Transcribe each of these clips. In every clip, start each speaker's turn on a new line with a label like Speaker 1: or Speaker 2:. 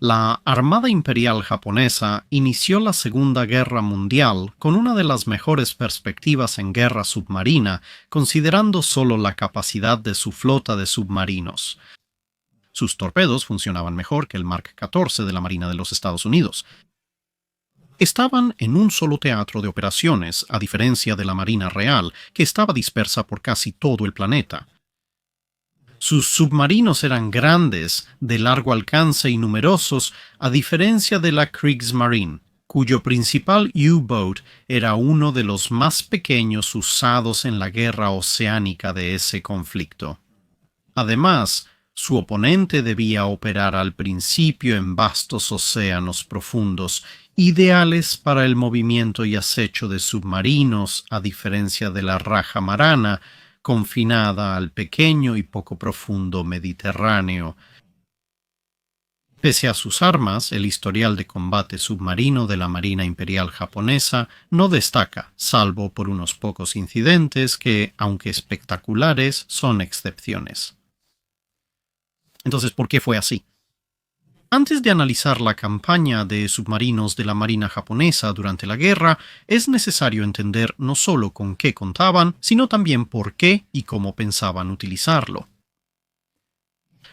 Speaker 1: La Armada Imperial japonesa inició la Segunda Guerra Mundial con una de las mejores perspectivas en guerra submarina, considerando solo la capacidad de su flota de submarinos. Sus torpedos funcionaban mejor que el Mark 14 de la Marina de los Estados Unidos. Estaban en un solo teatro de operaciones, a diferencia de la Marina Real, que estaba dispersa por casi todo el planeta. Sus submarinos eran grandes, de largo alcance y numerosos, a diferencia de la Kriegsmarine, cuyo principal U-boat era uno de los más pequeños usados en la guerra oceánica de ese conflicto. Además, su oponente debía operar al principio en vastos océanos profundos, ideales para el movimiento y acecho de submarinos, a diferencia de la raja marana, confinada al pequeño y poco profundo Mediterráneo. Pese a sus armas, el historial de combate submarino de la Marina Imperial japonesa no destaca, salvo por unos pocos incidentes que, aunque espectaculares, son excepciones. Entonces, ¿por qué fue así? Antes de analizar la campaña de submarinos de la Marina japonesa durante la guerra, es necesario entender no solo con qué contaban, sino también por qué y cómo pensaban utilizarlo.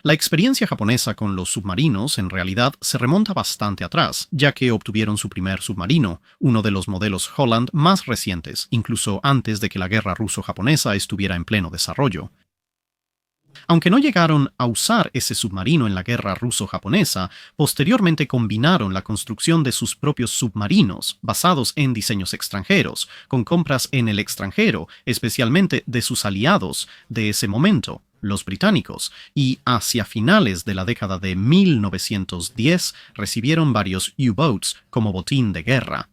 Speaker 1: La experiencia japonesa con los submarinos en realidad se remonta bastante atrás, ya que obtuvieron su primer submarino, uno de los modelos Holland más recientes, incluso antes de que la guerra ruso-japonesa estuviera en pleno desarrollo. Aunque no llegaron a usar ese submarino en la guerra ruso-japonesa, posteriormente combinaron la construcción de sus propios submarinos, basados en diseños extranjeros, con compras en el extranjero, especialmente de sus aliados de ese momento, los británicos, y hacia finales de la década de 1910 recibieron varios U-boats como botín de guerra.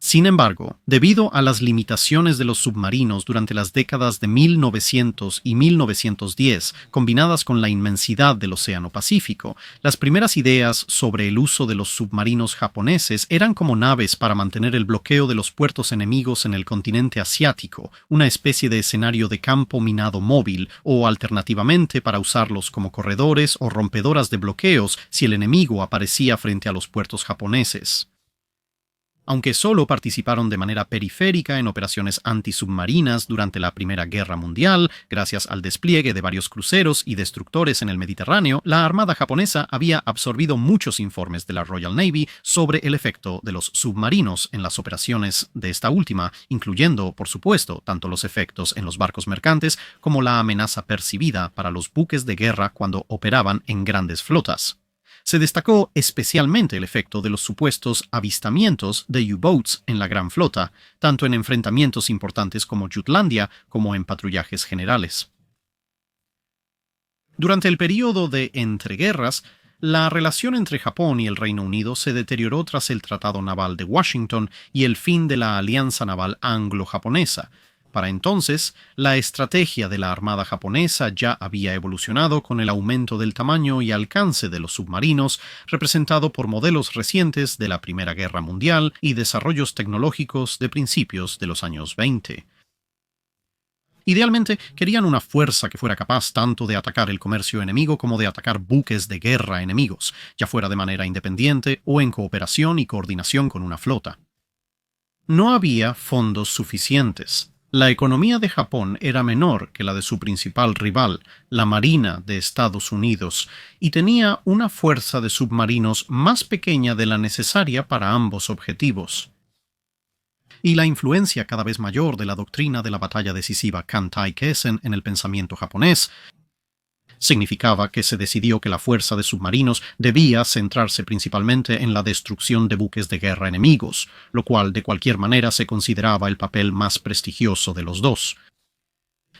Speaker 1: Sin embargo, debido a las limitaciones de los submarinos durante las décadas de 1900 y 1910, combinadas con la inmensidad del Océano Pacífico, las primeras ideas sobre el uso de los submarinos japoneses eran como naves para mantener el bloqueo de los puertos enemigos en el continente asiático, una especie de escenario de campo minado móvil, o alternativamente para usarlos como corredores o rompedoras de bloqueos si el enemigo aparecía frente a los puertos japoneses. Aunque solo participaron de manera periférica en operaciones antisubmarinas durante la Primera Guerra Mundial, gracias al despliegue de varios cruceros y destructores en el Mediterráneo, la Armada japonesa había absorbido muchos informes de la Royal Navy sobre el efecto de los submarinos en las operaciones de esta última, incluyendo, por supuesto, tanto los efectos en los barcos mercantes como la amenaza percibida para los buques de guerra cuando operaban en grandes flotas. Se destacó especialmente el efecto de los supuestos avistamientos de U-boats en la Gran Flota, tanto en enfrentamientos importantes como Jutlandia como en patrullajes generales. Durante el período de entreguerras, la relación entre Japón y el Reino Unido se deterioró tras el Tratado Naval de Washington y el fin de la Alianza Naval Anglo-Japonesa. Para entonces, la estrategia de la Armada japonesa ya había evolucionado con el aumento del tamaño y alcance de los submarinos, representado por modelos recientes de la Primera Guerra Mundial y desarrollos tecnológicos de principios de los años 20. Idealmente, querían una fuerza que fuera capaz tanto de atacar el comercio enemigo como de atacar buques de guerra enemigos, ya fuera de manera independiente o en cooperación y coordinación con una flota. No había fondos suficientes. La economía de Japón era menor que la de su principal rival, la Marina de Estados Unidos, y tenía una fuerza de submarinos más pequeña de la necesaria para ambos objetivos. Y la influencia cada vez mayor de la doctrina de la batalla decisiva Kantai-Keisen en el pensamiento japonés significaba que se decidió que la fuerza de submarinos debía centrarse principalmente en la destrucción de buques de guerra enemigos, lo cual de cualquier manera se consideraba el papel más prestigioso de los dos.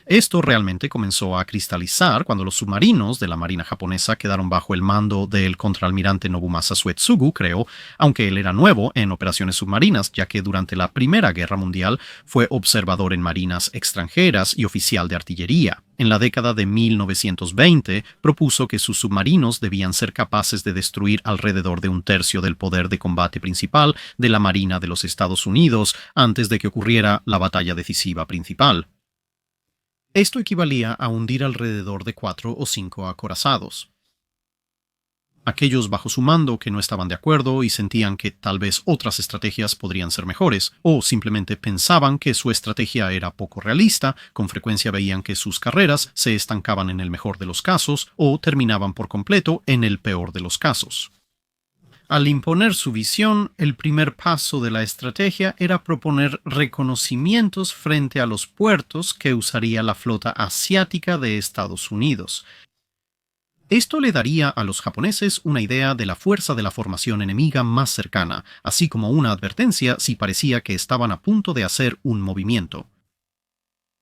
Speaker 1: Esto realmente comenzó a cristalizar cuando los submarinos de la Marina japonesa quedaron bajo el mando del contraalmirante Nobumasa Suetsugu, creo, aunque él era nuevo en operaciones submarinas, ya que durante la Primera Guerra Mundial fue observador en marinas extranjeras y oficial de artillería. En la década de 1920 propuso que sus submarinos debían ser capaces de destruir alrededor de un tercio del poder de combate principal de la Marina de los Estados Unidos antes de que ocurriera la batalla decisiva principal. Esto equivalía a hundir alrededor de 4 o 5 acorazados. Aquellos bajo su mando que no estaban de acuerdo y sentían que tal vez otras estrategias podrían ser mejores, o simplemente pensaban que su estrategia era poco realista, con frecuencia veían que sus carreras se estancaban en el mejor de los casos o terminaban por completo en el peor de los casos. Al imponer su visión, el primer paso de la estrategia era proponer reconocimientos frente a los puertos que usaría la flota asiática de Estados Unidos. Esto le daría a los japoneses una idea de la fuerza de la formación enemiga más cercana, así como una advertencia si parecía que estaban a punto de hacer un movimiento.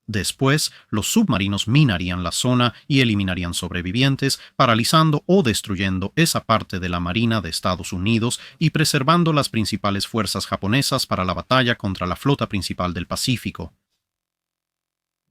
Speaker 1: Después, los submarinos minarían la zona y eliminarían sobrevivientes, paralizando o destruyendo esa parte de la Marina de Estados Unidos y preservando las principales fuerzas japonesas para la batalla contra la flota principal del Pacífico.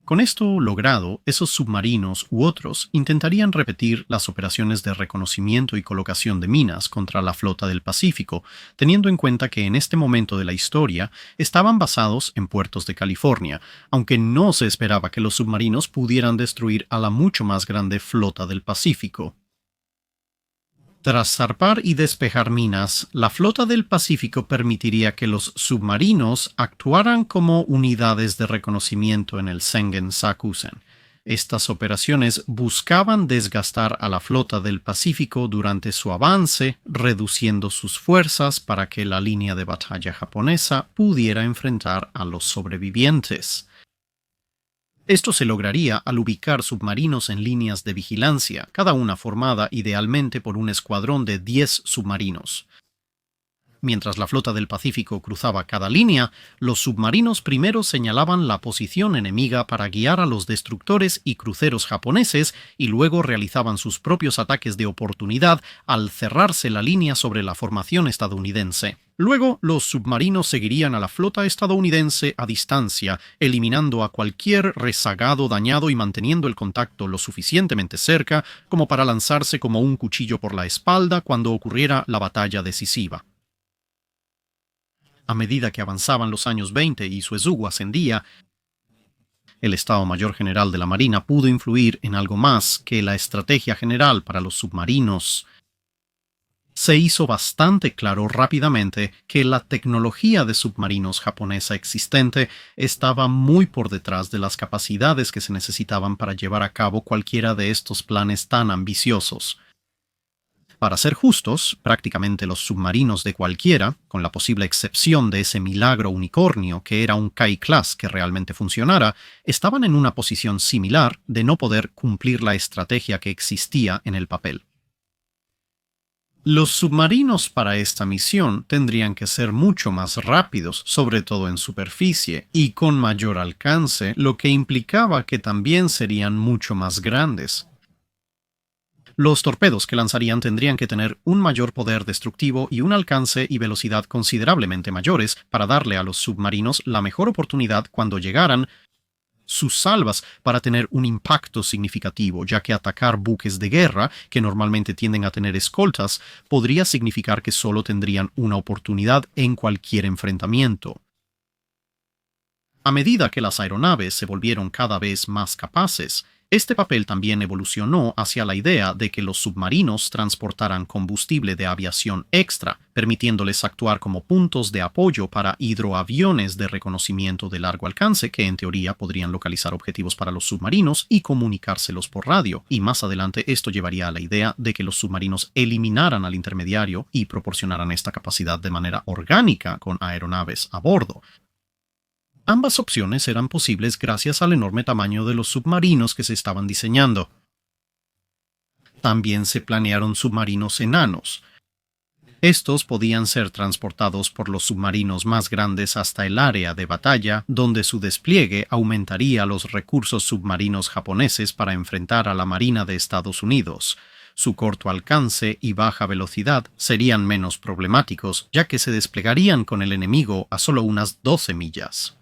Speaker 1: Con esto logrado, esos submarinos u otros intentarían repetir las operaciones de reconocimiento y colocación de minas contra la flota del Pacífico, teniendo en cuenta que en este momento de la historia estaban basados en puertos de California, aunque no se esperaba que los submarinos pudieran destruir a la mucho más grande flota del Pacífico. Tras zarpar y despejar minas, la flota del Pacífico permitiría que los submarinos actuaran como unidades de reconocimiento en el Sengen-Sakusen. Estas operaciones buscaban desgastar a la flota del Pacífico durante su avance, reduciendo sus fuerzas para que la línea de batalla japonesa pudiera enfrentar a los sobrevivientes. Esto se lograría al ubicar submarinos en líneas de vigilancia, cada una formada idealmente por un escuadrón de 10 submarinos. Mientras la flota del Pacífico cruzaba cada línea, los submarinos primero señalaban la posición enemiga para guiar a los destructores y cruceros japoneses y luego realizaban sus propios ataques de oportunidad al cerrarse la línea sobre la formación estadounidense. Luego, los submarinos seguirían a la flota estadounidense a distancia, eliminando a cualquier rezagado dañado y manteniendo el contacto lo suficientemente cerca como para lanzarse como un cuchillo por la espalda cuando ocurriera la batalla decisiva. A medida que avanzaban los años 20 y Suezugu ascendía, el Estado Mayor General de la Marina pudo influir en algo más que la estrategia general para los submarinos. Se hizo bastante claro rápidamente que la tecnología de submarinos japonesa existente estaba muy por detrás de las capacidades que se necesitaban para llevar a cabo cualquiera de estos planes tan ambiciosos. Para ser justos, prácticamente los submarinos de cualquiera, con la posible excepción de ese milagro unicornio que era un Kai-Class que realmente funcionara, estaban en una posición similar de no poder cumplir la estrategia que existía en el papel. Los submarinos para esta misión tendrían que ser mucho más rápidos, sobre todo en superficie, y con mayor alcance, lo que implicaba que también serían mucho más grandes. Los torpedos que lanzarían tendrían que tener un mayor poder destructivo y un alcance y velocidad considerablemente mayores para darle a los submarinos la mejor oportunidad cuando llegaran sus salvas para tener un impacto significativo, ya que atacar buques de guerra, que normalmente tienden a tener escoltas, podría significar que solo tendrían una oportunidad en cualquier enfrentamiento. A medida que las aeronaves se volvieron cada vez más capaces, este papel también evolucionó hacia la idea de que los submarinos transportaran combustible de aviación extra, permitiéndoles actuar como puntos de apoyo para hidroaviones de reconocimiento de largo alcance que en teoría podrían localizar objetivos para los submarinos y comunicárselos por radio, y más adelante esto llevaría a la idea de que los submarinos eliminaran al intermediario y proporcionaran esta capacidad de manera orgánica con aeronaves a bordo. Ambas opciones eran posibles gracias al enorme tamaño de los submarinos que se estaban diseñando. También se planearon submarinos enanos. Estos podían ser transportados por los submarinos más grandes hasta el área de batalla, donde su despliegue aumentaría los recursos submarinos japoneses para enfrentar a la Marina de Estados Unidos. Su corto alcance y baja velocidad serían menos problemáticos, ya que se desplegarían con el enemigo a solo unas 12 millas.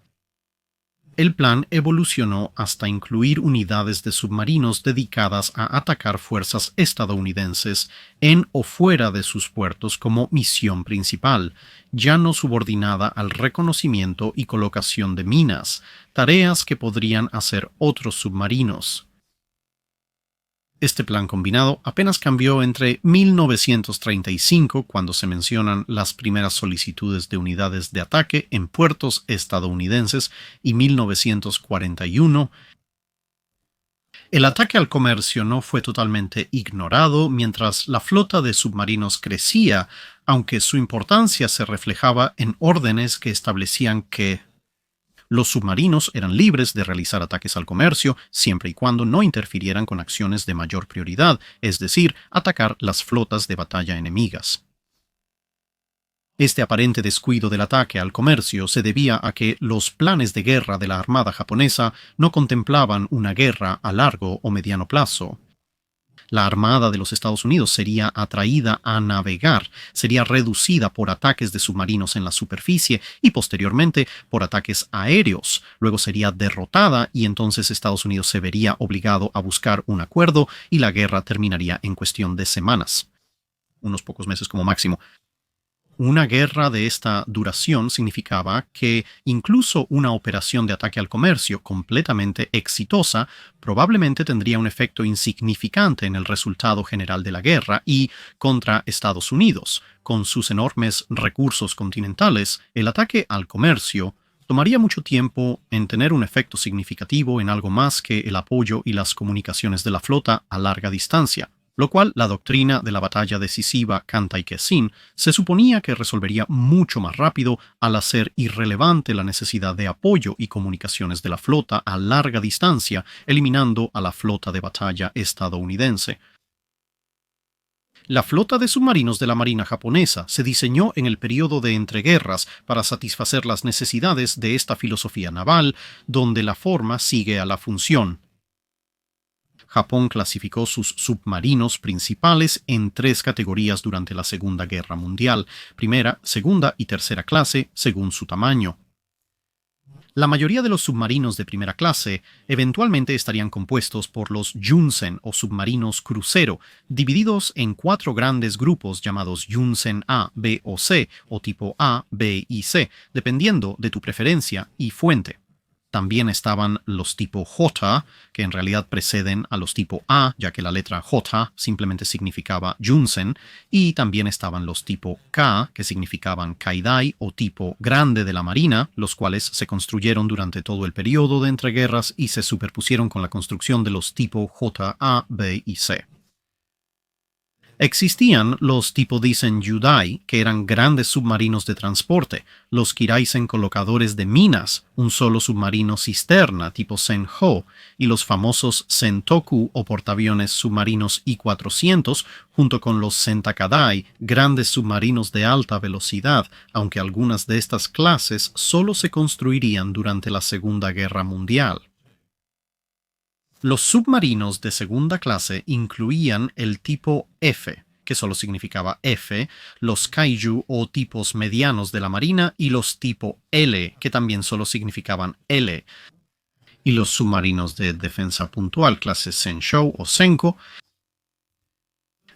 Speaker 1: El plan evolucionó hasta incluir unidades de submarinos dedicadas a atacar fuerzas estadounidenses en o fuera de sus puertos como misión principal, ya no subordinada al reconocimiento y colocación de minas, tareas que podrían hacer otros submarinos. Este plan combinado apenas cambió entre 1935, cuando se mencionan las primeras solicitudes de unidades de ataque en puertos estadounidenses, y 1941. El ataque al comercio no fue totalmente ignorado mientras la flota de submarinos crecía, aunque su importancia se reflejaba en órdenes que establecían que los submarinos eran libres de realizar ataques al comercio siempre y cuando no interfirieran con acciones de mayor prioridad, es decir, atacar las flotas de batalla enemigas. Este aparente descuido del ataque al comercio se debía a que los planes de guerra de la Armada japonesa no contemplaban una guerra a largo o mediano plazo. La Armada de los Estados Unidos sería atraída a navegar, sería reducida por ataques de submarinos en la superficie y posteriormente por ataques aéreos. Luego sería derrotada y entonces Estados Unidos se vería obligado a buscar un acuerdo y la guerra terminaría en cuestión de semanas, unos pocos meses como máximo. Una guerra de esta duración significaba que incluso una operación de ataque al comercio completamente exitosa probablemente tendría un efecto insignificante en el resultado general de la guerra y, contra Estados Unidos, con sus enormes recursos continentales, el ataque al comercio tomaría mucho tiempo en tener un efecto significativo en algo más que el apoyo y las comunicaciones de la flota a larga distancia, lo cual la doctrina de la batalla decisiva Kantai-Kesin se suponía que resolvería mucho más rápido al hacer irrelevante la necesidad de apoyo y comunicaciones de la flota a larga distancia, eliminando a la flota de batalla estadounidense. La flota de submarinos de la Marina japonesa se diseñó en el periodo de entreguerras para satisfacer las necesidades de esta filosofía naval, donde la forma sigue a la función. Japón clasificó sus submarinos principales en 3 categorías durante la Segunda Guerra Mundial: primera, segunda y tercera clase, según su tamaño. La mayoría de los submarinos de primera clase eventualmente estarían compuestos por los Yunsen o submarinos crucero, divididos en 4 grandes grupos llamados Yunsen A, B o C, o tipo A, B y C, dependiendo de tu preferencia y fuente. También estaban los tipo J, que en realidad preceden a los tipo A, ya que la letra J simplemente significaba Yunsen, y también estaban los tipo K, que significaban Kaidai o tipo Grande de la Marina, los cuales se construyeron durante todo el periodo de entreguerras y se superpusieron con la construcción de los tipo J, A, B y C. Existían los tipo Disen Yudai, que eran grandes submarinos de transporte, los Kiraisen colocadores de minas, un solo submarino cisterna tipo Senho, y los famosos Sentoku o portaaviones submarinos I-400, junto con los Sentakadai, grandes submarinos de alta velocidad, aunque algunas de estas clases solo se construirían durante la Segunda Guerra Mundial. Los submarinos de segunda clase incluían el tipo F, que solo significaba F, los kaiju o tipos medianos de la Marina y los tipo L, que también solo significaban L, y los submarinos de defensa puntual clase Senshou o Senko.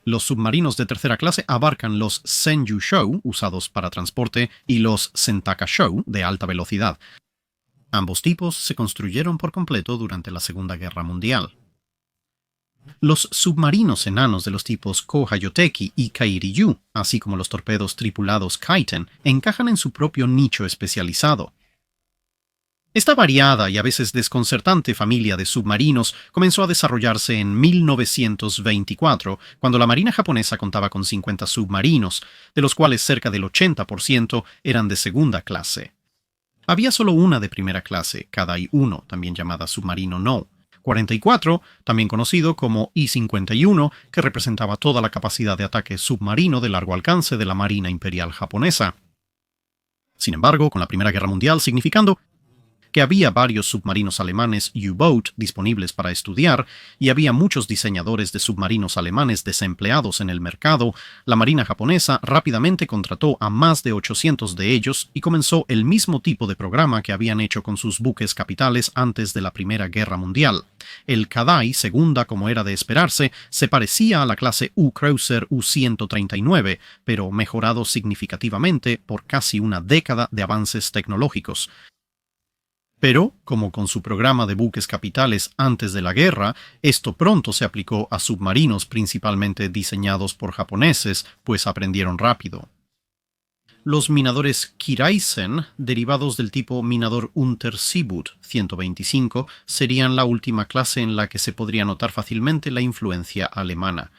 Speaker 1: Los submarinos de tercera clase abarcan los Senju-shou, usados para transporte, y los Sentaka-shou, de alta velocidad. Ambos tipos se construyeron por completo durante la Segunda Guerra Mundial. Los submarinos enanos de los tipos Kohayoteki y Kairyu, así como los torpedos tripulados Kaiten, encajan en su propio nicho especializado. Esta variada y a veces desconcertante familia de submarinos comenzó a desarrollarse en 1924, cuando la Marina japonesa contaba con 50 submarinos, de los cuales cerca del 80% eran de segunda clase. Había solo una de primera clase, Kadai-1, también llamada submarino No. 44, también conocido como I-51, que representaba toda la capacidad de ataque submarino de largo alcance de la Marina Imperial japonesa. Sin embargo, con la Primera Guerra Mundial significando que había varios submarinos alemanes U-Boat disponibles para estudiar y había muchos diseñadores de submarinos alemanes desempleados en el mercado, la Marina japonesa rápidamente contrató a más de 800 de ellos y comenzó el mismo tipo de programa que habían hecho con sus buques capitales antes de la Primera Guerra Mundial. El Kadai, segunda como era de esperarse, se parecía a la clase U-Cruiser U-139, pero mejorado significativamente por casi una década de avances tecnológicos. Pero, como con su programa de buques capitales antes de la guerra, esto pronto se aplicó a submarinos principalmente diseñados por japoneses, pues aprendieron rápido. Los minadores Kiraisen, derivados del tipo minador Unterseeboot 125, serían la última clase en la que se podría notar fácilmente la influencia alemana.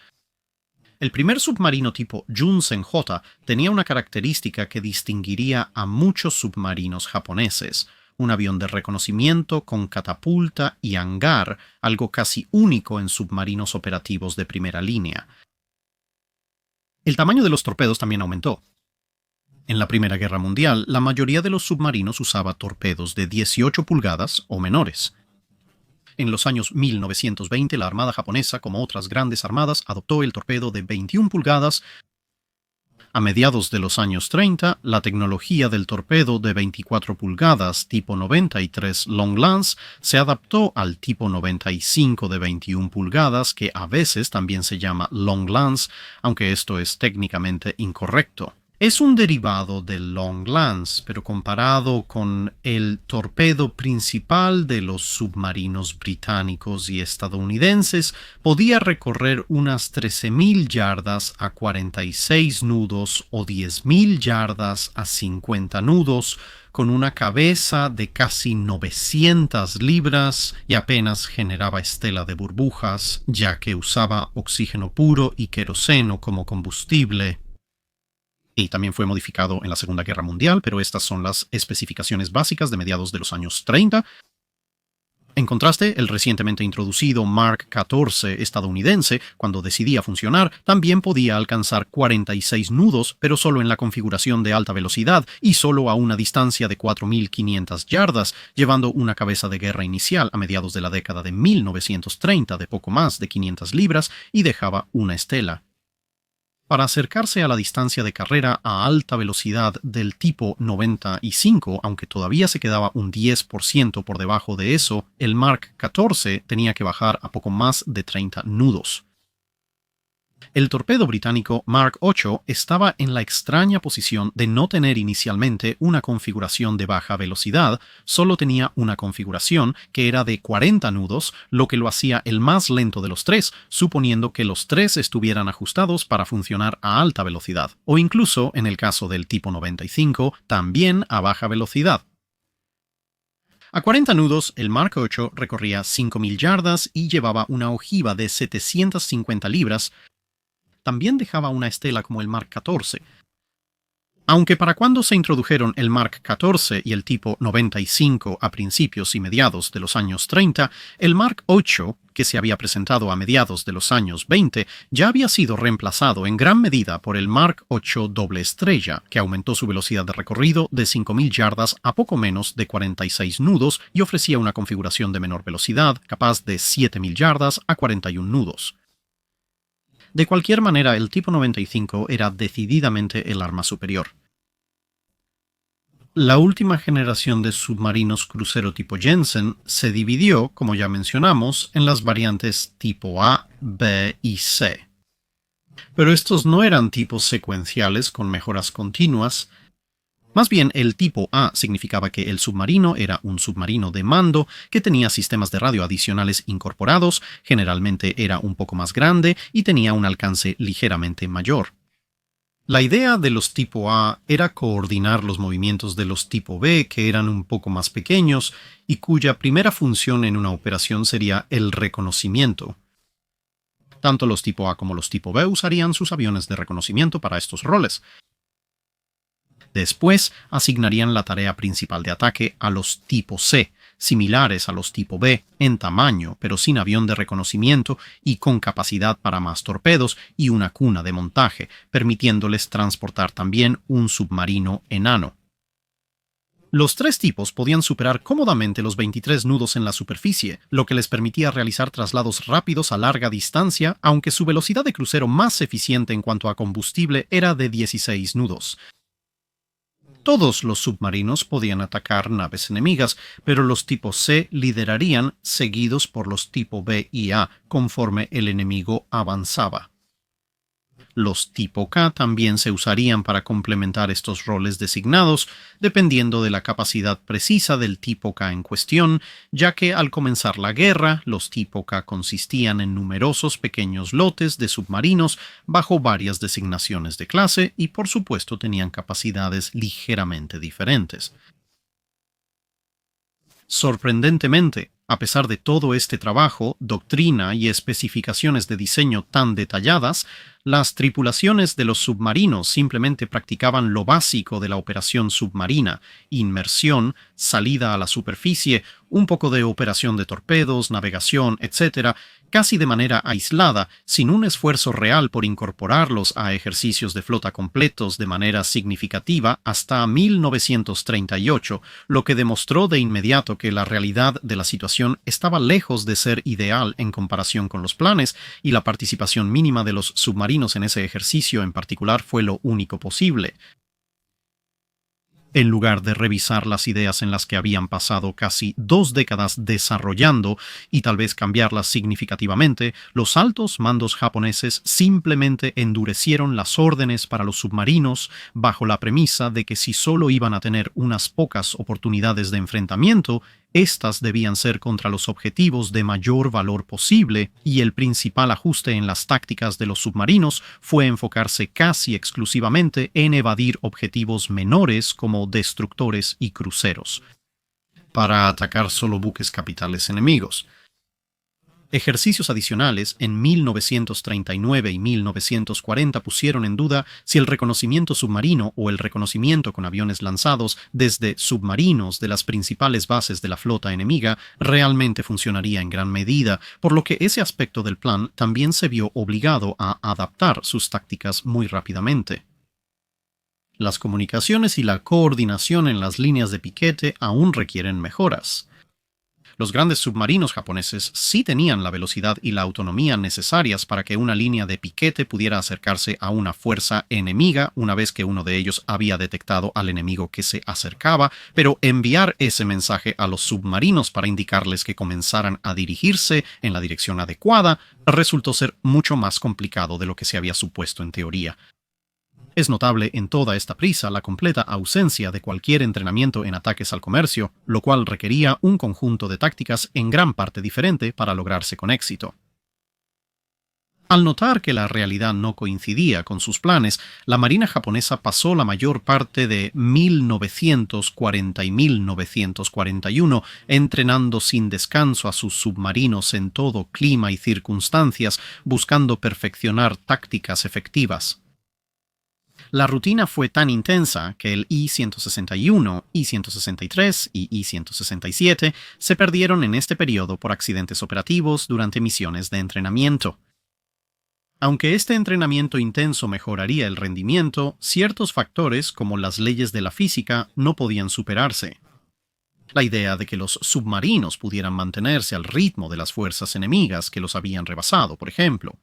Speaker 1: El primer submarino tipo Junsen J tenía una característica que distinguiría a muchos submarinos japoneses: un avión de reconocimiento con catapulta y hangar, algo casi único en submarinos operativos de primera línea. El tamaño de los torpedos también aumentó. En la Primera Guerra Mundial, la mayoría de los submarinos usaba torpedos de 18 pulgadas o menores. En los años 1920, la Armada japonesa, como otras grandes armadas, adoptó el torpedo de 21 pulgadas. A mediados de los años 30, la tecnología del torpedo de 24 pulgadas tipo 93 Long Lance se adaptó al tipo 95 de 21 pulgadas, que a veces también se llama Long Lance, aunque esto es técnicamente incorrecto. Es un derivado del Long Lance, pero comparado con el torpedo principal de los submarinos británicos y estadounidenses, podía recorrer unas 13.000 yardas a 46 nudos o 10.000 yardas a 50 nudos, con una cabeza de casi 900 libras y apenas generaba estela de burbujas, ya que usaba oxígeno puro y queroseno como combustible. Y también fue modificado en la Segunda Guerra Mundial, pero estas son las especificaciones básicas de mediados de los años 30. En contraste, el recientemente introducido Mark XIV estadounidense, cuando decidía funcionar, también podía alcanzar 46 nudos, pero solo en la configuración de alta velocidad y solo a una distancia de 4.500 yardas, llevando una cabeza de guerra inicial a mediados de la década de 1930 de poco más de 500 libras y dejaba una estela. Para acercarse a la distancia de carrera a alta velocidad del tipo 95, aunque todavía se quedaba un 10% por debajo de eso, el Mark XIV tenía que bajar a poco más de 30 nudos. El torpedo británico Mark VIII estaba en la extraña posición de no tener inicialmente una configuración de baja velocidad, solo tenía una configuración que era de 40 nudos, lo que lo hacía el más lento de los tres, suponiendo que los tres estuvieran ajustados para funcionar a alta velocidad, o incluso, en el caso del tipo 95, también a baja velocidad. A 40 nudos, el Mark VIII recorría 5.000 yardas y llevaba una ojiva de 750 libras. También dejaba una estela como el Mark XIV. Aunque para cuando se introdujeron el Mark XIV y el tipo 95 a principios y mediados de los años 30, el Mark VIII, que se había presentado a mediados de los años 20, ya había sido reemplazado en gran medida por el Mark VIII doble estrella, que aumentó su velocidad de recorrido de 5.000 yardas a poco menos de 46 nudos y ofrecía una configuración de menor velocidad, capaz de 7.000 yardas a 41 nudos. De cualquier manera, el tipo 95 era decididamente el arma superior. La última generación de submarinos crucero tipo Jensen se dividió, como ya mencionamos, en las variantes tipo A, B y C. Pero estos no eran tipos secuenciales con mejoras continuas. Más bien, el tipo A significaba que el submarino era un submarino de mando que tenía sistemas de radio adicionales incorporados, generalmente era un poco más grande y tenía un alcance ligeramente mayor. La idea de los tipo A era coordinar los movimientos de los tipo B, que eran un poco más pequeños y cuya primera función en una operación sería el reconocimiento. Tanto los tipo A como los tipo B usarían sus aviones de reconocimiento para estos roles. Después asignarían la tarea principal de ataque a los tipo C, similares a los tipo B, en tamaño, pero sin avión de reconocimiento y con capacidad para más torpedos y una cuna de montaje, permitiéndoles transportar también un submarino enano. Los tres tipos podían superar cómodamente los 23 nudos en la superficie, lo que les permitía realizar traslados rápidos a larga distancia, aunque su velocidad de crucero más eficiente en cuanto a combustible era de 16 nudos. Todos los submarinos podían atacar naves enemigas, pero los tipo C liderarían, seguidos por los tipo B y A, conforme el enemigo avanzaba. Los tipo K también se usarían para complementar estos roles designados, dependiendo de la capacidad precisa del tipo K en cuestión, ya que al comenzar la guerra, los tipo K consistían en numerosos pequeños lotes de submarinos bajo varias designaciones de clase y por supuesto tenían capacidades ligeramente diferentes. Sorprendentemente, a pesar de todo este trabajo, doctrina y especificaciones de diseño tan detalladas, las tripulaciones de los submarinos simplemente practicaban lo básico de la operación submarina: inmersión, salida a la superficie, un poco de operación de torpedos, navegación, etc., casi de manera aislada, sin un esfuerzo real por incorporarlos a ejercicios de flota completos de manera significativa hasta 1938, lo que demostró de inmediato que la realidad de la situación estaba lejos de ser ideal en comparación con los planes, y la participación mínima de los submarinos en ese ejercicio en particular fue lo único posible. En lugar de revisar las ideas en las que habían pasado casi 2 décadas desarrollando y tal vez cambiarlas significativamente, los altos mandos japoneses simplemente endurecieron las órdenes para los submarinos bajo la premisa de que si solo iban a tener unas pocas oportunidades de enfrentamiento, estas debían ser contra los objetivos de mayor valor posible, y el principal ajuste en las tácticas de los submarinos fue enfocarse casi exclusivamente en evadir objetivos menores como destructores y cruceros, para atacar solo buques capitales enemigos. Ejercicios adicionales en 1939 y 1940 pusieron en duda si el reconocimiento submarino o el reconocimiento con aviones lanzados desde submarinos de las principales bases de la flota enemiga realmente funcionaría en gran medida, por lo que ese aspecto del plan también se vio obligado a adaptar sus tácticas muy rápidamente. Las comunicaciones y la coordinación en las líneas de piquete aún requieren mejoras. Los grandes submarinos japoneses sí tenían la velocidad y la autonomía necesarias para que una línea de piquete pudiera acercarse a una fuerza enemiga una vez que uno de ellos había detectado al enemigo que se acercaba, pero enviar ese mensaje a los submarinos para indicarles que comenzaran a dirigirse en la dirección adecuada resultó ser mucho más complicado de lo que se había supuesto en teoría. Es notable en toda esta prisa la completa ausencia de cualquier entrenamiento en ataques al comercio, lo cual requería un conjunto de tácticas en gran parte diferente para lograrse con éxito. Al notar que la realidad no coincidía con sus planes, la Marina japonesa pasó la mayor parte de 1940 y 1941 entrenando sin descanso a sus submarinos en todo clima y circunstancias, buscando perfeccionar tácticas efectivas. La rutina fue tan intensa que el I-161, I-163 y I-167 se perdieron en este periodo por accidentes operativos durante misiones de entrenamiento. Aunque este entrenamiento intenso mejoraría el rendimiento, ciertos factores, como las leyes de la física, no podían superarse. La idea de que los submarinos pudieran mantenerse al ritmo de las fuerzas enemigas que los habían rebasado, por ejemplo.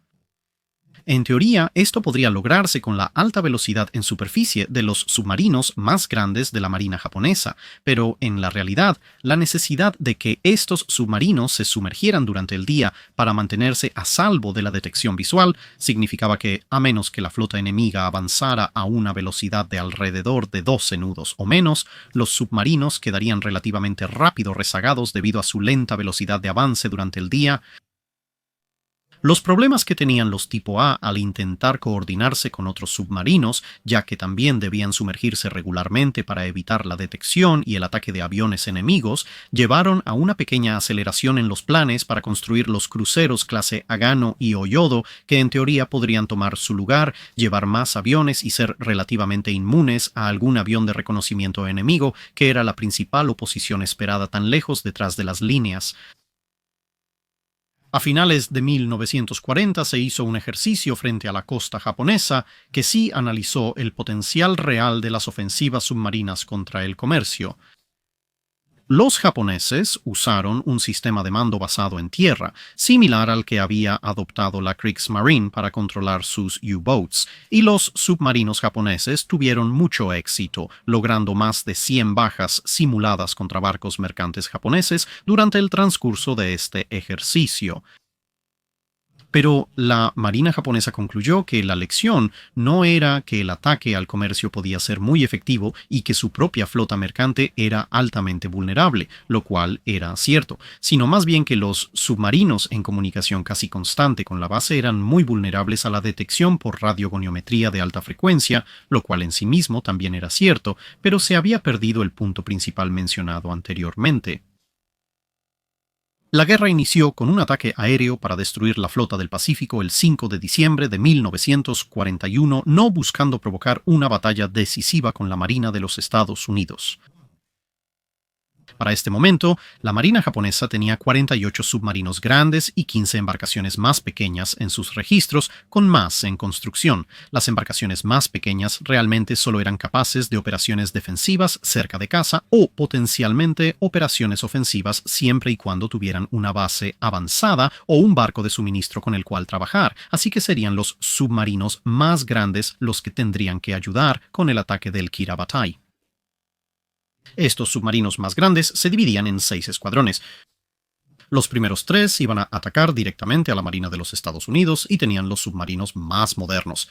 Speaker 1: En teoría, esto podría lograrse con la alta velocidad en superficie de los submarinos más grandes de la Marina japonesa, pero en la realidad, la necesidad de que estos submarinos se sumergieran durante el día para mantenerse a salvo de la detección visual significaba que, a menos que la flota enemiga avanzara a una velocidad de alrededor de 12 nudos o menos, los submarinos quedarían relativamente rápido rezagados debido a su lenta velocidad de avance durante el día. Los problemas que tenían los tipo A al intentar coordinarse con otros submarinos, ya que también debían sumergirse regularmente para evitar la detección y el ataque de aviones enemigos, llevaron a una pequeña aceleración en los planes para construir los cruceros clase Agano y Oyodo, que en teoría podrían tomar su lugar, llevar más aviones y ser relativamente inmunes a algún avión de reconocimiento enemigo, que era la principal oposición esperada tan lejos detrás de las líneas. A finales de 1940 se hizo un ejercicio frente a la costa japonesa que sí analizó el potencial real de las ofensivas submarinas contra el comercio. Los japoneses usaron un sistema de mando basado en tierra, similar al que había adoptado la Kriegsmarine para controlar sus U-boats, y los submarinos japoneses tuvieron mucho éxito, logrando más de 100 bajas simuladas contra barcos mercantes japoneses durante el transcurso de este ejercicio. Pero la Marina japonesa concluyó que la lección no era que el ataque al comercio podía ser muy efectivo y que su propia flota mercante era altamente vulnerable, lo cual era cierto, sino más bien que los submarinos en comunicación casi constante con la base eran muy vulnerables a la detección por radiogoniometría de alta frecuencia, lo cual en sí mismo también era cierto, pero se había perdido el punto principal mencionado anteriormente. La guerra inició con un ataque aéreo para destruir la flota del Pacífico el 5 de diciembre de 1941, no buscando provocar una batalla decisiva con la Marina de los Estados Unidos. Para este momento, la Marina japonesa tenía 48 submarinos grandes y 15 embarcaciones más pequeñas en sus registros, con más en construcción. Las embarcaciones más pequeñas realmente solo eran capaces de operaciones defensivas cerca de casa o potencialmente operaciones ofensivas siempre y cuando tuvieran una base avanzada o un barco de suministro con el cual trabajar, así que serían los submarinos más grandes los que tendrían que ayudar con el ataque del Kirabatai. Estos submarinos más grandes se dividían en 6 escuadrones. Los primeros 3 iban a atacar directamente a la Marina de los Estados Unidos y tenían los submarinos más modernos.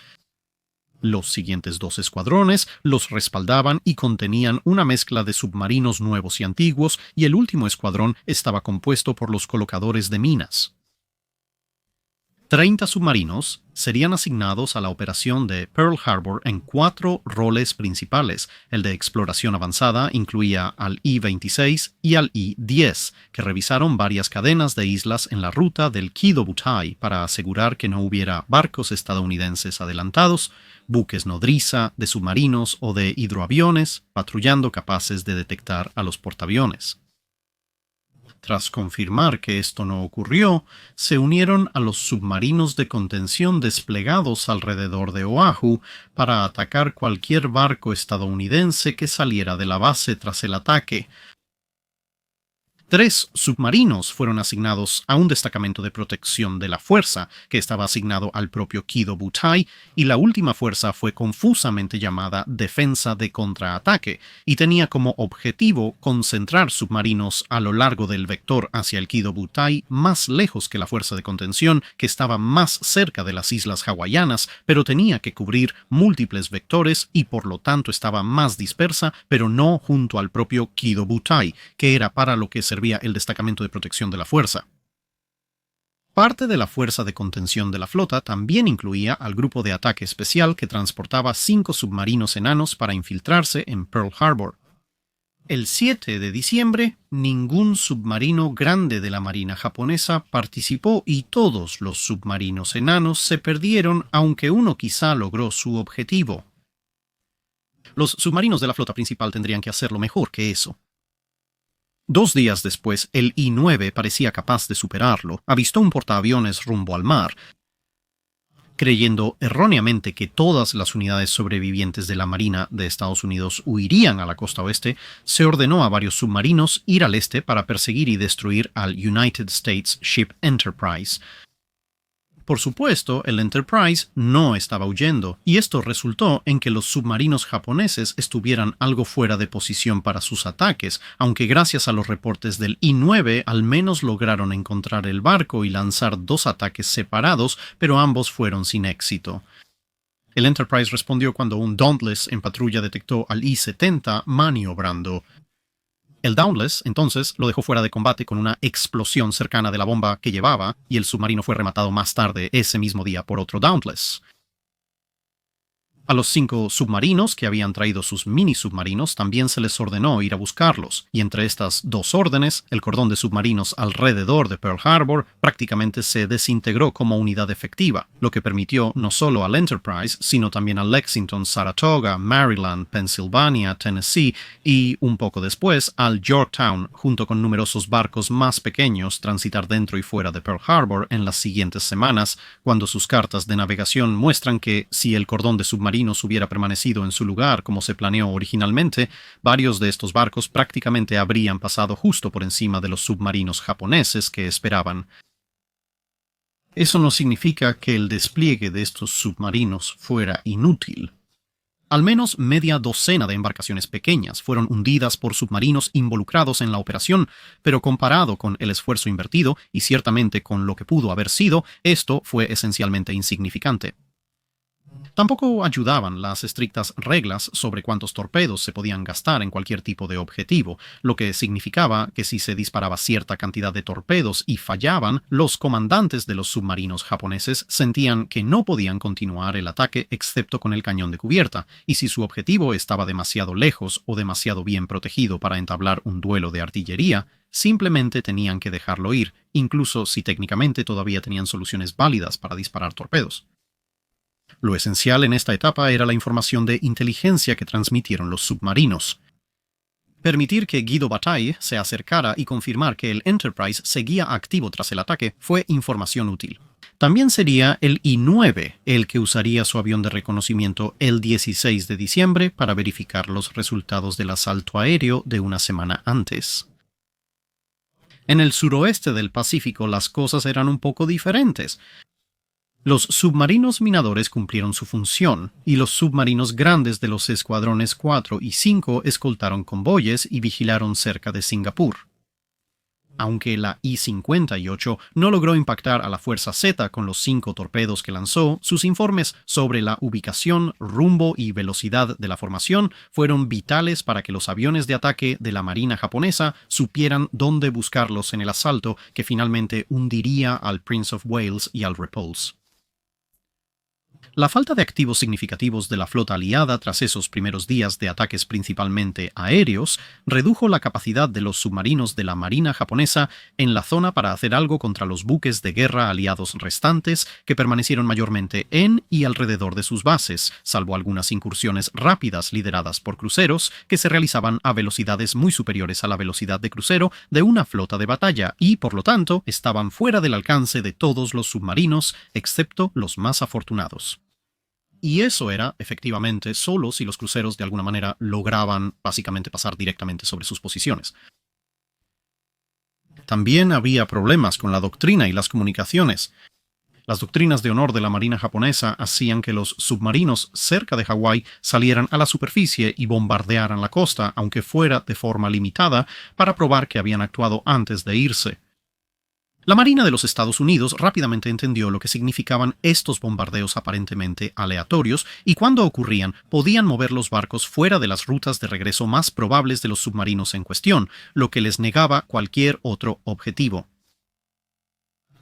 Speaker 1: Los siguientes 2 escuadrones los respaldaban y contenían una mezcla de submarinos nuevos y antiguos, y el último escuadrón estaba compuesto por los colocadores de minas. 30 submarinos serían asignados a la operación de Pearl Harbor en 4 roles principales. El de exploración avanzada incluía al I-26 y al I-10, que revisaron varias cadenas de islas en la ruta del Kido Butai para asegurar que no hubiera barcos estadounidenses adelantados, buques nodriza, de submarinos o de hidroaviones, patrullando capaces de detectar a los portaaviones. Tras confirmar que esto no ocurrió, se unieron a los submarinos de contención desplegados alrededor de Oahu para atacar cualquier barco estadounidense que saliera de la base tras el ataque. 3 submarinos fueron asignados a un destacamento de protección de la fuerza, que estaba asignado al propio Kido Butai, y la última fuerza fue confusamente llamada Defensa de Contraataque, y tenía como objetivo concentrar submarinos a lo largo del vector hacia el Kido Butai más lejos que la fuerza de contención, que estaba más cerca de las islas hawaianas, pero tenía que cubrir múltiples vectores y por lo tanto estaba más dispersa, pero no junto al propio Kido Butai, que era para lo que servía el destacamento de protección de la fuerza. Parte de la fuerza de contención de la flota también incluía al grupo de ataque especial que transportaba 5 submarinos enanos para infiltrarse en Pearl Harbor. El 7 de diciembre, ningún submarino grande de la Marina japonesa participó y todos los submarinos enanos se perdieron, aunque uno quizá logró su objetivo. Los submarinos de la flota principal tendrían que hacerlo mejor que eso. 2 días después, el I-9 parecía capaz de superarlo. Avistó un portaaviones rumbo al mar. Creyendo erróneamente que todas las unidades sobrevivientes de la Marina de Estados Unidos huirían a la costa oeste, se ordenó a varios submarinos ir al este para perseguir y destruir al United States Ship Enterprise. Por supuesto, el Enterprise no estaba huyendo, y esto resultó en que los submarinos japoneses estuvieran algo fuera de posición para sus ataques, aunque gracias a los reportes del I-9 al menos lograron encontrar el barco y lanzar 2 ataques separados, pero ambos fueron sin éxito. El Enterprise respondió cuando un Dauntless en patrulla detectó al I-70 maniobrando. El Dauntless, entonces, lo dejó fuera de combate con una explosión cercana de la bomba que llevaba, y el submarino fue rematado más tarde ese mismo día por otro Dauntless. A los 5 submarinos que habían traído sus mini submarinos también se les ordenó ir a buscarlos, y entre estas 2 órdenes, el cordón de submarinos alrededor de Pearl Harbor prácticamente se desintegró como unidad efectiva, lo que permitió no solo al Enterprise, sino también a Lexington, Saratoga, Maryland, Pennsylvania, Tennessee y, un poco después, al Yorktown, junto con numerosos barcos más pequeños, transitar dentro y fuera de Pearl Harbor en las siguientes semanas, cuando sus cartas de navegación muestran que si el cordón de submarinos hubiera permanecido en su lugar como se planeó originalmente, varios de estos barcos prácticamente habrían pasado justo por encima de los submarinos japoneses que esperaban. Eso no significa que el despliegue de estos submarinos fuera inútil. Al menos media docena de embarcaciones pequeñas fueron hundidas por submarinos involucrados en la operación, pero comparado con el esfuerzo invertido, y ciertamente con lo que pudo haber sido, esto fue esencialmente insignificante. Tampoco ayudaban las estrictas reglas sobre cuántos torpedos se podían gastar en cualquier tipo de objetivo, lo que significaba que si se disparaba cierta cantidad de torpedos y fallaban, los comandantes de los submarinos japoneses sentían que no podían continuar el ataque excepto con el cañón de cubierta, y si su objetivo estaba demasiado lejos o demasiado bien protegido para entablar un duelo de artillería, simplemente tenían que dejarlo ir, incluso si técnicamente todavía tenían soluciones válidas para disparar torpedos. Lo esencial en esta etapa era la información de inteligencia que transmitieron los submarinos. Permitir que Guido Bataille se acercara y confirmar que el Enterprise seguía activo tras el ataque fue información útil. También sería el I-9 el que usaría su avión de reconocimiento el 16 de diciembre para verificar los resultados del asalto aéreo de una semana antes. En el suroeste del Pacífico las cosas eran un poco diferentes. Los submarinos minadores cumplieron su función, y los submarinos grandes de los escuadrones 4 y 5 escoltaron convoyes y vigilaron cerca de Singapur. Aunque la I-58 no logró impactar a la Fuerza Z con los 5 torpedos que lanzó, sus informes sobre la ubicación, rumbo y velocidad de la formación fueron vitales para que los aviones de ataque de la Marina japonesa supieran dónde buscarlos en el asalto que finalmente hundiría al Prince of Wales y al Repulse. La falta de activos significativos de la flota aliada tras esos primeros días de ataques principalmente aéreos redujo la capacidad de los submarinos de la Marina japonesa en la zona para hacer algo contra los buques de guerra aliados restantes que permanecieron mayormente en y alrededor de sus bases, salvo algunas incursiones rápidas lideradas por cruceros que se realizaban a velocidades muy superiores a la velocidad de crucero de una flota de batalla y, por lo tanto, estaban fuera del alcance de todos los submarinos, excepto los más afortunados. Y eso era, efectivamente, solo si los cruceros de alguna manera lograban básicamente pasar directamente sobre sus posiciones. También había problemas con la doctrina y las comunicaciones. Las doctrinas de honor de la Marina japonesa hacían que los submarinos cerca de Hawái salieran a la superficie y bombardearan la costa, aunque fuera de forma limitada, para probar que habían actuado antes de irse. La Marina de los Estados Unidos rápidamente entendió lo que significaban estos bombardeos aparentemente aleatorios y cuando ocurrían podían mover los barcos fuera de las rutas de regreso más probables de los submarinos en cuestión, lo que les negaba cualquier otro objetivo.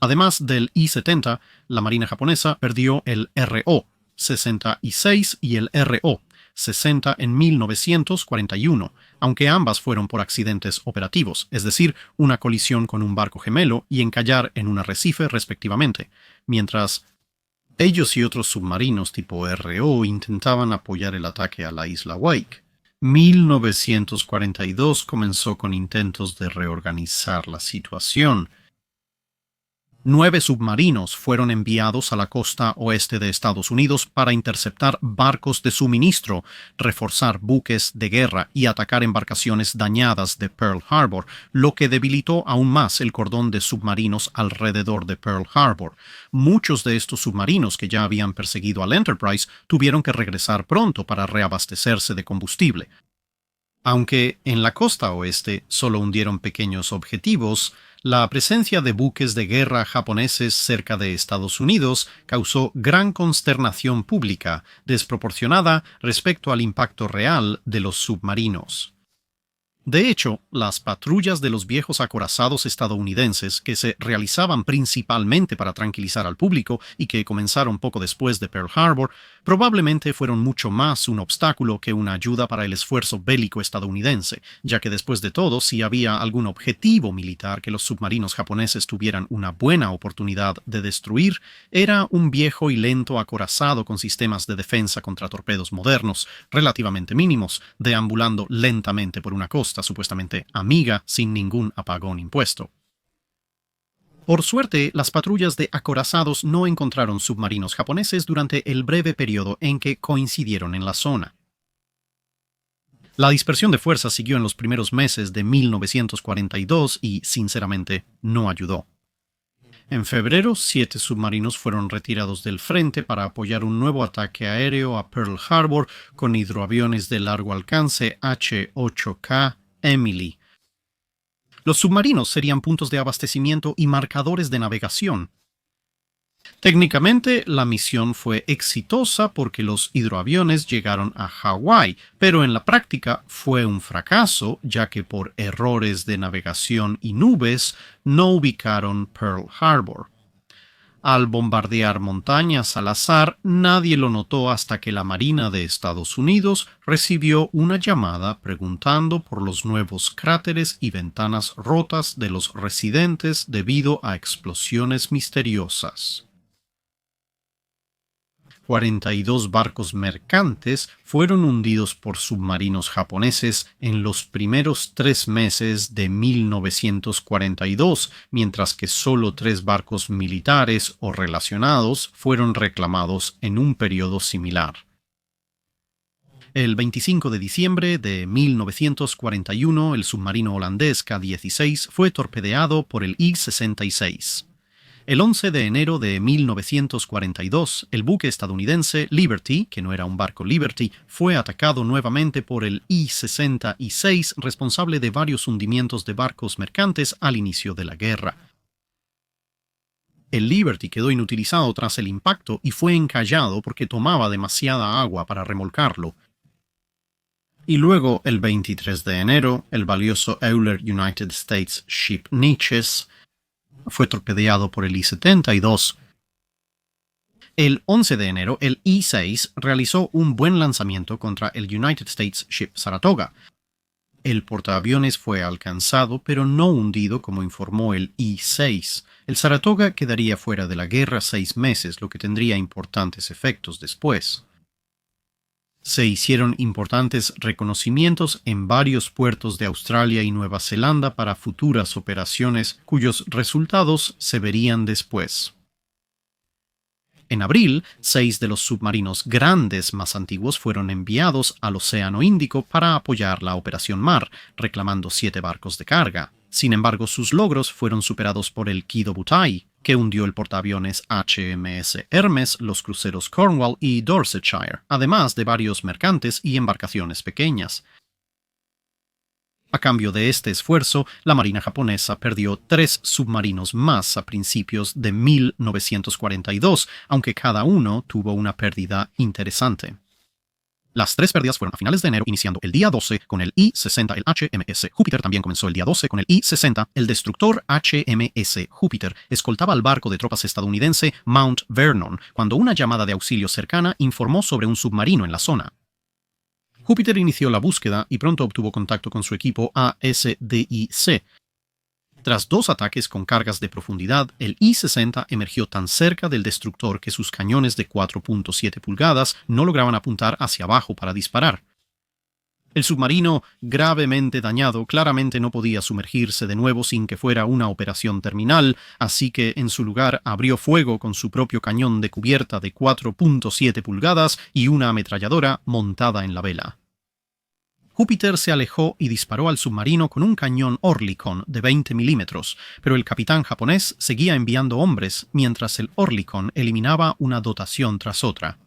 Speaker 1: Además del I-70, la Marina japonesa perdió el RO-66 y el RO-60 en 1941, aunque ambas fueron por accidentes operativos, es decir, una colisión con un barco gemelo y encallar en un arrecife respectivamente, mientras ellos y otros submarinos tipo RO intentaban apoyar el ataque a la isla Wake. 1942 comenzó con intentos de reorganizar la situación. 9 submarinos fueron enviados a la costa oeste de Estados Unidos para interceptar barcos de suministro, reforzar buques de guerra y atacar embarcaciones dañadas de Pearl Harbor, lo que debilitó aún más el cordón de submarinos alrededor de Pearl Harbor. Muchos de estos submarinos que ya habían perseguido al Enterprise tuvieron que regresar pronto para reabastecerse de combustible. Aunque en la costa oeste solo hundieron pequeños objetivos, la presencia de buques de guerra japoneses cerca de Estados Unidos causó gran consternación pública, desproporcionada respecto al impacto real de los submarinos. De hecho, las patrullas de los viejos acorazados estadounidenses, que se realizaban principalmente para tranquilizar al público y que comenzaron poco después de Pearl Harbor, probablemente fueron mucho más un obstáculo que una ayuda para el esfuerzo bélico estadounidense, ya que después de todo, si había algún objetivo militar que los submarinos japoneses tuvieran una buena oportunidad de destruir, era un viejo y lento acorazado con sistemas de defensa contra torpedos modernos, relativamente mínimos, deambulando lentamente por una costa supuestamente amiga sin ningún apagón impuesto. Por suerte, las patrullas de acorazados no encontraron submarinos japoneses durante el breve periodo en que coincidieron en la zona. La dispersión de fuerzas siguió en los primeros meses de 1942 y, sinceramente, no ayudó. En febrero, 7 submarinos fueron retirados del frente para apoyar un nuevo ataque aéreo a Pearl Harbor con hidroaviones de largo alcance H-8K Emily. Los submarinos serían puntos de abastecimiento y marcadores de navegación. Técnicamente, la misión fue exitosa porque los hidroaviones llegaron a Hawái, pero en la práctica fue un fracaso, ya que por errores de navegación y nubes no ubicaron Pearl Harbor. Al bombardear montañas al azar, nadie lo notó hasta que la Marina de Estados Unidos recibió una llamada preguntando por los nuevos cráteres y ventanas rotas de los residentes debido a explosiones misteriosas. 42 barcos mercantes fueron hundidos por submarinos japoneses en los primeros 3 meses de 1942, mientras que solo 3 barcos militares o relacionados fueron reclamados en un periodo similar. El 25 de diciembre de 1941, el submarino holandés K-16 fue torpedeado por el I-66. El 11 de enero de 1942, el buque estadounidense Liberty, que no era un barco Liberty, fue atacado nuevamente por el I-66, responsable de varios hundimientos de barcos mercantes al inicio de la guerra. El Liberty quedó inutilizado tras el impacto y fue encallado porque tomaba demasiada agua para remolcarlo. Y luego, el 23 de enero, el valioso Euler United States Ship Neches fue torpedeado por el I-72. El 11 de enero, el I-6 realizó un buen lanzamiento contra el United States Ship Saratoga. El portaaviones fue alcanzado, pero no hundido como informó el I-6. El Saratoga quedaría fuera de la guerra 6 meses, lo que tendría importantes efectos después. Se hicieron importantes reconocimientos en varios puertos de Australia y Nueva Zelanda para futuras operaciones cuyos resultados se verían después. En abril, 6 de los submarinos grandes más antiguos fueron enviados al Océano Índico para apoyar la Operación Mar, reclamando 7 barcos de carga. Sin embargo, sus logros fueron superados por el Kido Butai, que hundió el portaaviones HMS Hermes, los cruceros Cornwall y Dorsetshire, además de varios mercantes y embarcaciones pequeñas. A cambio de este esfuerzo, la Marina japonesa perdió 3 submarinos más a principios de 1942, aunque cada uno tuvo una pérdida interesante. Las 3 pérdidas fueron a finales de enero, iniciando el día 12 con el I-60. El HMS Júpiter también comenzó el día 12 con el I-60. El destructor HMS Júpiter escoltaba al barco de tropas estadounidense Mount Vernon cuando una llamada de auxilio cercana informó sobre un submarino en la zona. Júpiter inició la búsqueda y pronto obtuvo contacto con su equipo ASDIC. Tras 2 ataques con cargas de profundidad, el I-60 emergió tan cerca del destructor que sus cañones de 4.7 pulgadas no lograban apuntar hacia abajo para disparar. El submarino, gravemente dañado, claramente no podía sumergirse de nuevo sin que fuera una operación terminal, así que en su lugar abrió fuego con su propio cañón de cubierta de 4.7 pulgadas y una ametralladora montada en la vela. Júpiter se alejó y disparó al submarino con un cañón Oerlikon de 20 milímetros, pero el capitán japonés seguía enviando hombres mientras el Oerlikon eliminaba una dotación tras otra.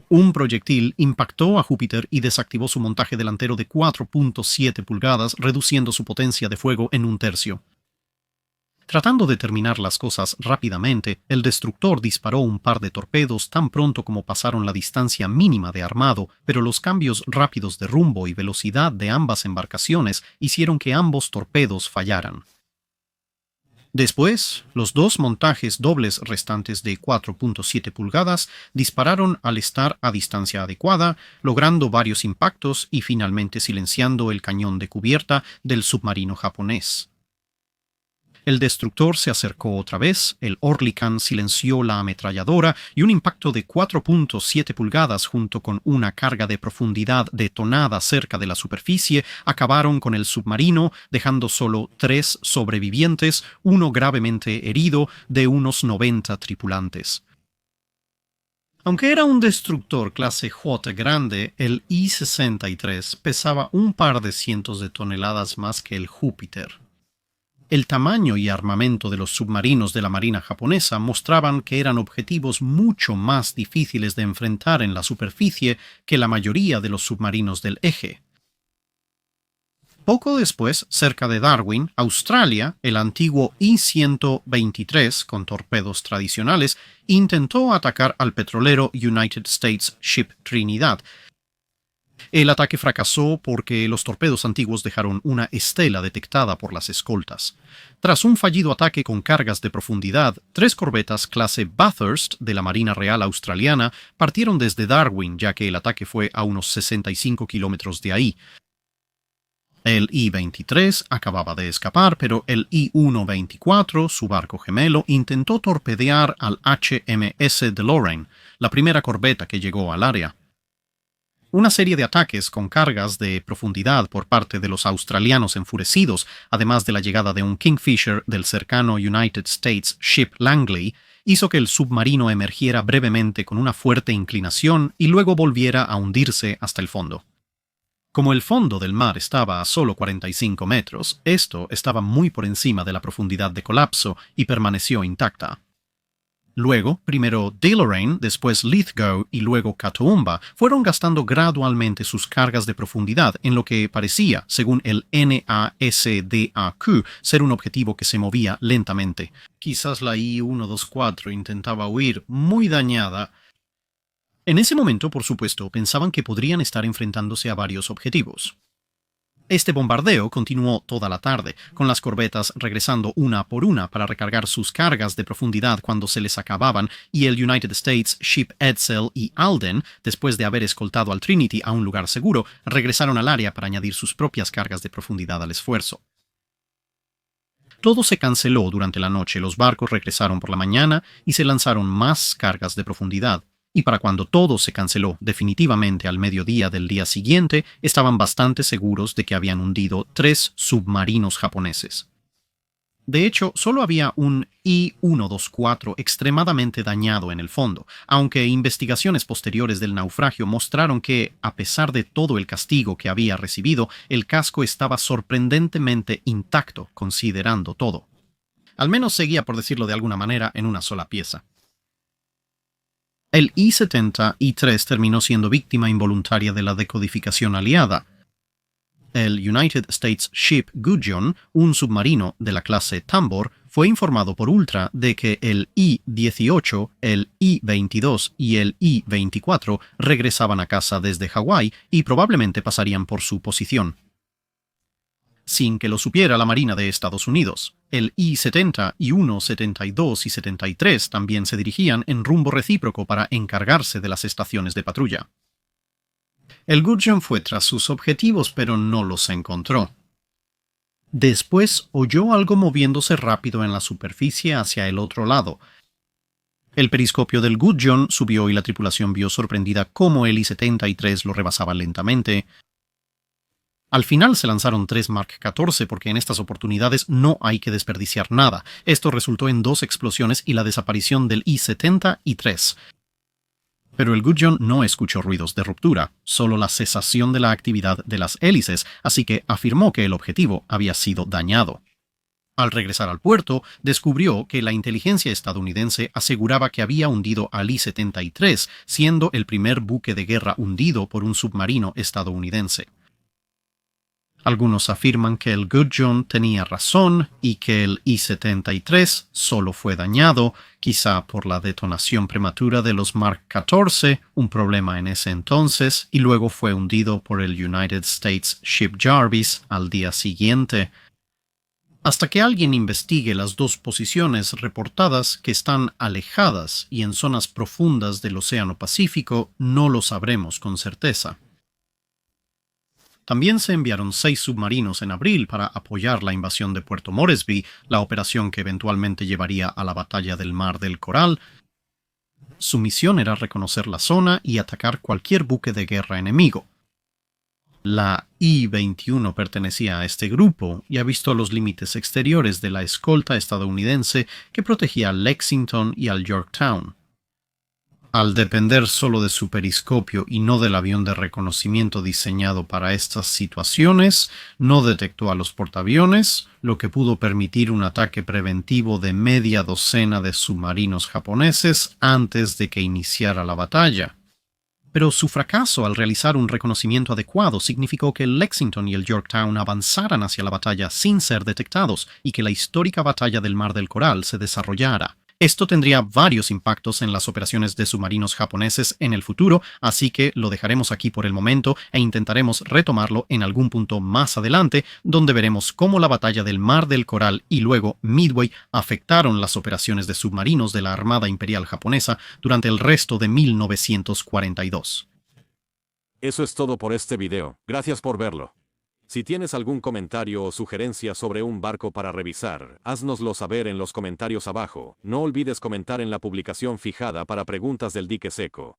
Speaker 1: Un proyectil impactó a Júpiter y desactivó su montaje delantero de 4.7 pulgadas, reduciendo su potencia de fuego en 1/3. Tratando de terminar las cosas rápidamente, el destructor disparó un par de torpedos tan pronto como pasaron la distancia mínima de armado, pero los cambios rápidos de rumbo y velocidad de ambas embarcaciones hicieron que ambos torpedos fallaran. Después, los 2 montajes dobles restantes de 4.7 pulgadas dispararon al estar a distancia adecuada, logrando varios impactos y finalmente silenciando el cañón de cubierta del submarino japonés. El destructor se acercó otra vez, el Oerlikon silenció la ametralladora y un impacto de 4.7 pulgadas junto con una carga de profundidad detonada cerca de la superficie acabaron con el submarino, dejando solo 3 sobrevivientes, uno gravemente herido, de unos 90 tripulantes. Aunque era un destructor clase J grande, el I-63 pesaba un par de cientos de toneladas más que el Júpiter. El tamaño y armamento de los submarinos de la Marina japonesa mostraban que eran objetivos mucho más difíciles de enfrentar en la superficie que la mayoría de los submarinos del eje. Poco después, cerca de Darwin, Australia, el antiguo I-123 con torpedos tradicionales intentó atacar al petrolero United States Ship Trinidad. El ataque fracasó porque los torpedos antiguos dejaron una estela detectada por las escoltas. Tras un fallido ataque con cargas de profundidad, 3 corbetas clase Bathurst de la Marina Real Australiana partieron desde Darwin, ya que el ataque fue a unos 65 kilómetros de ahí. El I-23 acababa de escapar, pero el I-124, su barco gemelo, intentó torpedear al HMS DeLorean, la primera corbeta que llegó al área. Una serie de ataques con cargas de profundidad por parte de los australianos enfurecidos, además de la llegada de un Kingfisher del cercano United States Ship Langley, hizo que el submarino emergiera brevemente con una fuerte inclinación y luego volviera a hundirse hasta el fondo. Como el fondo del mar estaba a solo 45 metros, esto estaba muy por encima de la profundidad de colapso y permaneció intacta. Luego, primero DeLorean, después Lithgow y luego Katoomba fueron gastando gradualmente sus cargas de profundidad en lo que parecía, según el NASDAQ, ser un objetivo que se movía lentamente. Quizás la I-124 intentaba huir, muy dañada. En ese momento, por supuesto, pensaban que podrían estar enfrentándose a varios objetivos. Este bombardeo continuó toda la tarde, con las corbetas regresando una por una para recargar sus cargas de profundidad cuando se les acababan, y el United States Ship Edsel y Alden, después de haber escoltado al Trinity a un lugar seguro, regresaron al área para añadir sus propias cargas de profundidad al esfuerzo. Todo se canceló durante la noche, los barcos regresaron por la mañana y se lanzaron más cargas de profundidad. Y para cuando todo se canceló definitivamente al mediodía del día siguiente, estaban bastante seguros de que habían hundido 3 submarinos japoneses. De hecho, solo había un I-124 extremadamente dañado en el fondo, aunque investigaciones posteriores del naufragio mostraron que, a pesar de todo el castigo que había recibido, el casco estaba sorprendentemente intacto, considerando todo. Al menos seguía, por decirlo de alguna manera, en una sola pieza. El I-70-I-3 terminó siendo víctima involuntaria de la decodificación aliada. El United States Ship Gudgeon, un submarino de la clase Tambor, fue informado por Ultra de que el I-18, el I-22 y el I-24 regresaban a casa desde Hawái y probablemente pasarían por su posición. Sin que lo supiera la Marina de Estados Unidos, el I-70, I-1, 72 y 73 también se dirigían en rumbo recíproco para encargarse de las estaciones de patrulla. El Gudgeon fue tras sus objetivos, pero no los encontró. Después oyó algo moviéndose rápido en la superficie hacia el otro lado. El periscopio del Gudgeon subió y la tripulación vio sorprendida cómo el I-73 lo rebasaba lentamente. Al final se lanzaron 3 Mark 14 porque en estas oportunidades no hay que desperdiciar nada. Esto resultó en 2 explosiones y la desaparición del I-70-I-3. Pero el Gudgeon no escuchó ruidos de ruptura, solo la cesación de la actividad de las hélices, así que afirmó que el objetivo había sido dañado. Al regresar al puerto, descubrió que la inteligencia estadounidense aseguraba que había hundido al I-73, siendo el primer buque de guerra hundido por un submarino estadounidense. Algunos afirman que el Gudgeon tenía razón y que el I-73 solo fue dañado, quizá por la detonación prematura de los Mark 14, un problema en ese entonces, y luego fue hundido por el United States Ship Jarvis al día siguiente. Hasta que alguien investigue las 2 posiciones reportadas que están alejadas y en zonas profundas del Océano Pacífico, no lo sabremos con certeza. También se enviaron 6 submarinos en abril para apoyar la invasión de Puerto Moresby, la operación que eventualmente llevaría a la batalla del Mar del Coral. Su misión era reconocer la zona y atacar cualquier buque de guerra enemigo. La I-21 pertenecía a este grupo y ha visto los límites exteriores de la escolta estadounidense que protegía al Lexington y al Yorktown. Al depender solo de su periscopio y no del avión de reconocimiento diseñado para estas situaciones, no detectó a los portaaviones, lo que pudo permitir un ataque preventivo de media docena de submarinos japoneses antes de que iniciara la batalla. Pero su fracaso al realizar un reconocimiento adecuado significó que el Lexington y el Yorktown avanzaran hacia la batalla sin ser detectados y que la histórica batalla del Mar del Coral se desarrollara. Esto tendría varios impactos en las operaciones de submarinos japoneses en el futuro, así que lo dejaremos aquí por el momento e intentaremos retomarlo en algún punto más adelante, donde veremos cómo la batalla del Mar del Coral y luego Midway afectaron las operaciones de submarinos de la Armada Imperial japonesa durante el resto de 1942.
Speaker 2: Eso es todo por este video, gracias por verlo. Si tienes algún comentario o sugerencia sobre un barco para revisar, haznoslo saber en los comentarios abajo. No olvides comentar en la publicación fijada para preguntas del dique seco.